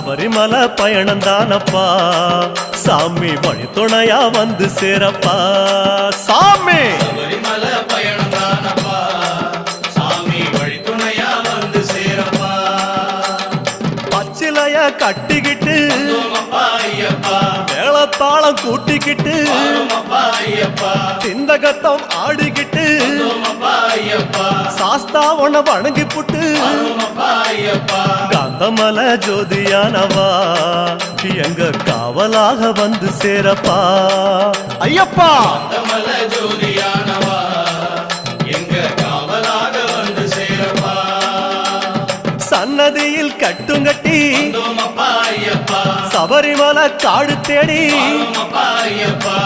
சபரிமலை பயணம் தானப்பா சாமி வழி துணையா வந்து சேரப்பா சாமி சபரிமலை பயணம் தானப்பா சாமி வழி துணையா வந்து சேரப்பா பச்சிலைய கட்டிக்கிட்டு ஐயப்பா மேளத்தாளம் கூட்டிக்கிட்டு ஐயப்பா சிந்தகத்தம் ஆடிக்கிட்டு ஐயப்பா சாஸ்தா உன வணங்கி புட்டு ஐயப்பா காந்தமல ஜோதியானவா எங்க காவலாக வந்து சேரப்பா ஐயப்பா காந்தமல ஜோதியானவா எங்க காவலாக வந்து சேரப்பா சன்னதியில் கட்டுங்கட்டி ஐயப்பா சபரிமலை காடு தேடி ஐயப்பா